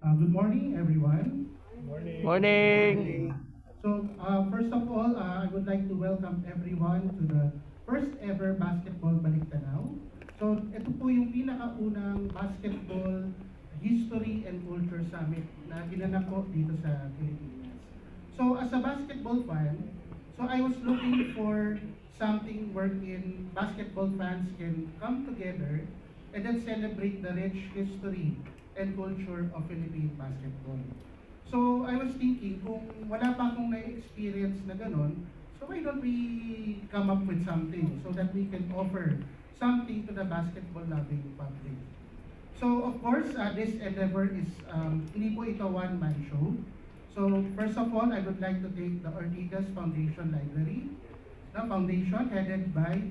Good morning, everyone. Morning! So, first of all, I would like to welcome everyone to the first ever Basketball Baliktanaw. So, ito po yung pinakaunang basketball history and culture summit na ginanap po dito sa Pilipinas. So, as a basketball fan, so I was looking for something wherein basketball fans can come together and then celebrate the rich history and culture of Philippine basketball. So I was thinking, kung wala pa akong na-experience na ganun, so why don't we come up with something so that we can offer something to the basketball-loving public. So of course, this endeavor is, hindi po ito one-man show. So first of all, I would like to thank the Ortigas Foundation Library, the foundation headed by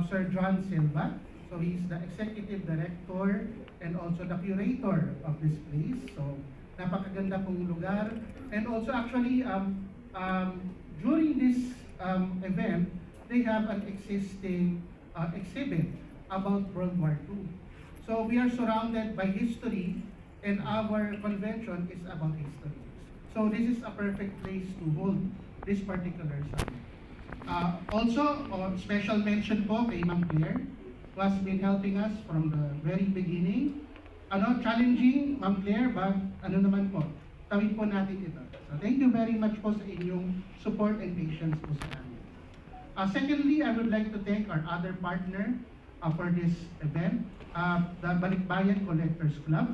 Sir John Silva. So he's the executive director and also the curator of this place. So napakaganda pong lugar. And also actually, during this event, they have an existing exhibit about World War II. So we are surrounded by history and our convention is about history. So this is a perfect place to hold this particular summit. Also, special mention po kay Ma'am Claire, who has been helping us from the very beginning. Challenging, Ma'am Claire, but naman po, tawid po natin ito. So thank you very much po sa inyong support and patience po sa amin. Secondly, I would like to thank our other partner for this event, the Balikbayan Collectors Club,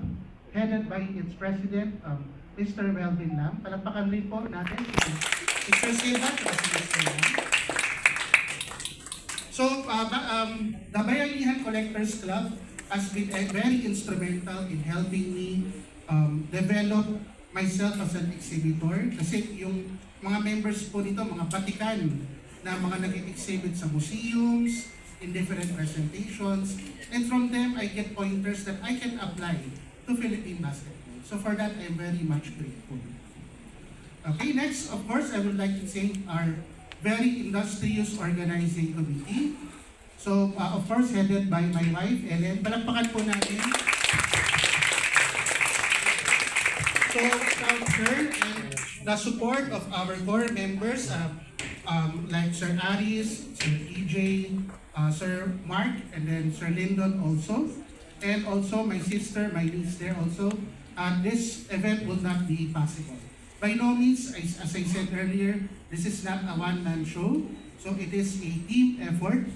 headed by its president, Mr. Melvin Lam. Palakpakan rin po natin si Mr. Silva, Mr. Lam. So, the Bayanihan Collectors Club has been very instrumental in helping me develop myself as an exhibitor. Kasi yung mga members po nito, mga batikan na mga nag-exhibit sa museums, in different presentations. And from them, I get pointers that I can apply to Philippine basketball. So for that, I'm very much grateful. Okay, next, of course, I would like to thank our very industrious organizing committee. So, of course, headed by my wife, Ellen. Palakpakan po natin. So, without her and the support of our core members, like Sir Aris, Sir EJ, Sir Mark, and then Sir Lyndon also, and also my sister, my niece there also, this event would not be possible. By no means, as I said earlier, this is not a one-man show. So it is a team effort.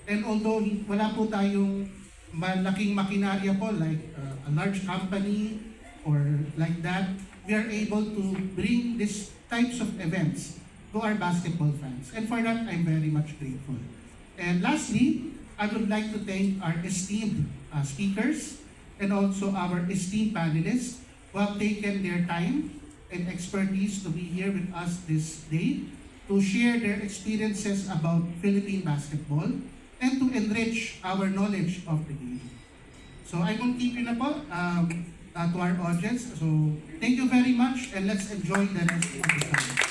And although wala po tayong malaking makinarya po like a large company or like that, we are able to bring these types of events to our basketball fans. And for that, I'm very much grateful. And lastly, I would like to thank our esteemed speakers and also our esteemed panelists who have taken their time and expertise to be here with us this day to share their experiences about Philippine basketball and to enrich our knowledge of the game. So I won't keep you na po to our audience. So thank you very much and let's enjoy the rest of the time.